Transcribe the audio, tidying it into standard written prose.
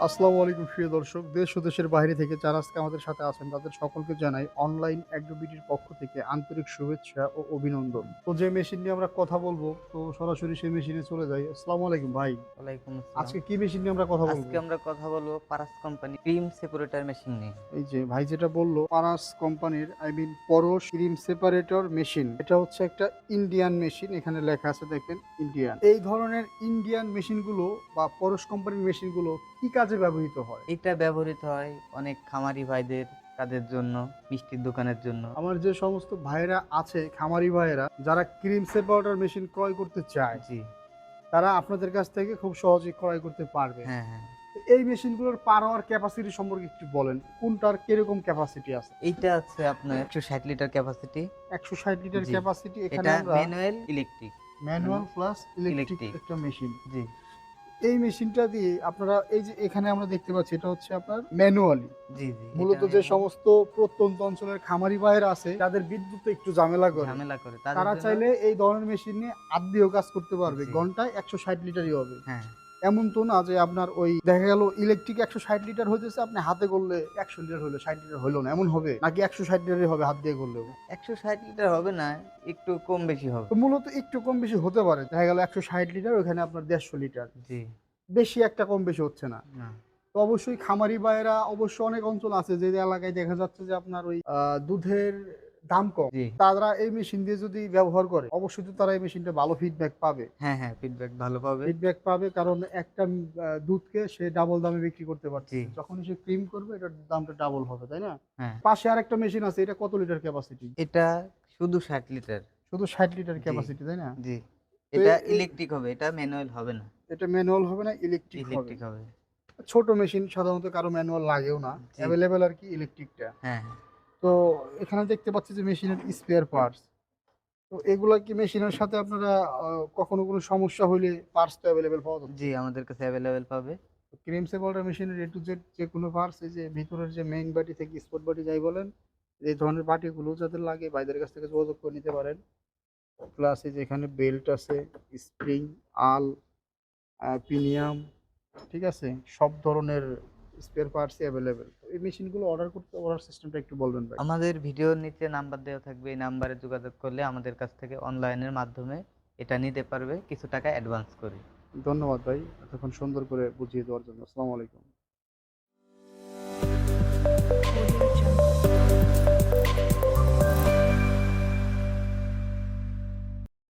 আসসালামু আলাইকুম প্রিয় দর্শক। দেশ ও দেশের বাইরে থেকে যারা আজকে আমাদের সাথে আছেন তাদের সকলকে জানাই অনলাইন অ্যাগ্রোবিডির পক্ষ থেকে আন্তরিক শুভেচ্ছা ও অভিনন্দন। তো যে মেশিন নিয়ে আমরা কথা বলবো তো সরাসরি সেই মেশিনে চলে যাই। আসসালামু আলাইকুম ভাই। ওয়ালাইকুম আসসালাম। আজকে কি মেশিন নিয়ে আমরা কথা বলবো? আজকে আমরা কথা বলবো Paras company cream separator machine নিয়ে। এই যে ভাই যেটা বলল পারাস কোম্পানির পরশ ক্রিম সেপারেটর মেশিন। এটা হচ্ছে একটা ইন্ডিয়ান মেশিন, এখানে লেখা আছে দেখেন ইন্ডিয়ান। এই ধরনের ইন্ডিয়ান মেশিনগুলো বা পরশ কোম্পানির মেশিনগুলো কি কাজে ব্যবহৃত হয়? এটা ব্যবহৃত হয় অনেক খামারি ভাইদের কাজের জন্য, মিষ্টির দোকানের জন্য। আমার যে সমস্ত ভাইয়েরা আছে খামারি ভাইয়েরা যারা ক্রিম সেপারেটর মেশিন ক্রয় করতে চায় জি। তারা আপনাদের কাছ থেকে খুব সহজেই ক্রয় করতে পারবে। হ্যাঁ, হ্যাঁ। তো এই মেশিনগুলোর পাওয়ার ক্যাপাসিটি সম্পর্কে একটু বলেন, কোনটার কিরকম ক্যাপাসিটি আছে? এইটা আছে আপনার ১৬০ লিটার ক্যাপাসিটি। 160 লিটার জি। ক্যাপাসিটি। এখানে এটা আমরা manual electric. Manual plus electric electric. একটা মেশিন। জি, এই মেশিনটা দিয়ে আপনারা এই যে এখানে আমরা দেখতে পাচ্ছি এটা হচ্ছে আপনার ম্যানুয়ালি। জি, জি। এটা মূলত যে manual সমস্ত প্রত্যন্ত অঞ্চলের খামারি ভাইয়েরা আছে যাদের বিদ্যুতে একটু ঝামেলা করে, ঝামেলা করে তাদের তারা জন্য। চাইলে এই ধরনের মেশিন নিয়ে হাত দিয়েও কাজ করতে পারবে। জি। ঘন্টায় 160 লিটারই হবে। হ্যাঁ, এমন তো না যে আপনার ওই দেখা গেল ইলেকট্রিক 160 লিটার হইতেছে, আপনি হাতে করলে 100 লিটার হইলো, 60 লিটার হইলো না, এমন হবে? নাকি 160 লিটারই হবে হাত দিয়ে করলেও? ১৬০ লিটার হবে না, একটু কম বেশি হবে। তো মূলত একটু কম বেশি হতে পারে। দেখা গেল 160 লিটার, ওখানে আপনার 150 লিটার। জি। বেশি একটা কম বেশি হচ্ছে না। না। তো অবশ্যই খামারি ভাইয়েরা অবশ্য অনেক অঞ্চল আছে যে এলাকায় দেখা যাচ্ছে যে আপনার ওই দুধের দাম কম। জি। তারা এই মেশিন দিয়ে যদি ব্যবহার করে অবশ্যই তো তারা এই মেশিনটা ভালো ফিডব্যাক পাবে। হ্যাঁ, হ্যাঁ, ফিডব্যাক ভালো পাবে। ফিডব্যাক পাবে কারণ একটা দুধকে সে ডাবল দামে বিক্রি করতে জি। পারতেছে। যখনই সে ক্রিম করবে এটার দামটা ডাবল হবে, তাই না? হ্যাঁ। পাশে আরেকটা মেশিন আছে, এটা কত লিটার ক্যাপাসিটি? এটা শুধু ৬০ লিটার। শুধু 60 লিটার জি, ক্যাপাসিটি, তাই না? জি। তো এটা ইলেকট্রিক হবে, এটা ম্যানুয়াল হবে না। এটা ম্যানুয়াল হবে না, ইলেকট্রিক হবে। ইলেকট্রিক হবে। ছোট মেশিন সাধারণত কারো ম্যানুয়াল লাগেও না। জি। এভেইলেবল আর কি ইলেকট্রিকটা। হ্যাঁ, হ্যাঁ। তো এখানে দেখতে পাচ্ছি যে মেশিনের স্পেয়ার পার্টস। তো এগুলা কি মেশিনের সাথে আপনারা আ কখনো কোনো সমস্যা হইলে পার্টস তো এভেইলেবল পাওয়া জি, যাচ্ছে। আমাদের কাছে এভেইলেবল পাবে। তো ক্রিম সেপারেটর মেশিনের A to Z যেকোনো পার্টস, এই যে ভিতরের যে মেইন বডি থেকে স্পোর্ট বডি যাই বলেন, এই ধরনের বাটিগুলো যাদের লাগে ভাইদের কাছ থেকে যোগাযোগ করে নিতে পারেন। প্লাস এই যে এখানে বেল্ট আছে, স্প্রিং, আল, পিনিয়াম, ঠিক আছে? সব ধরনের স্পেয়ার পার্টসই এভেইলেবল। তো এই মেশিনগুলো অর্ডার করতে অর্ডার সিস্টেমটা একটু বলবেন ভাই। আমাদের ভিডিওর নিচে নাম্বার দেওয়া থাকবে। এই নাম্বারে যোগাযোগ করলে আমাদের কাছ থেকে অনলাইনের মাধ্যমে এটা নিতে পারবে কিছু টাকা অ্যাডভান্স করে। ধন্যবাদ ভাই এতক্ষণ সুন্দর করে বুঝিয়ে দেওয়ার জন্য। আসসালামু আলাইকুম।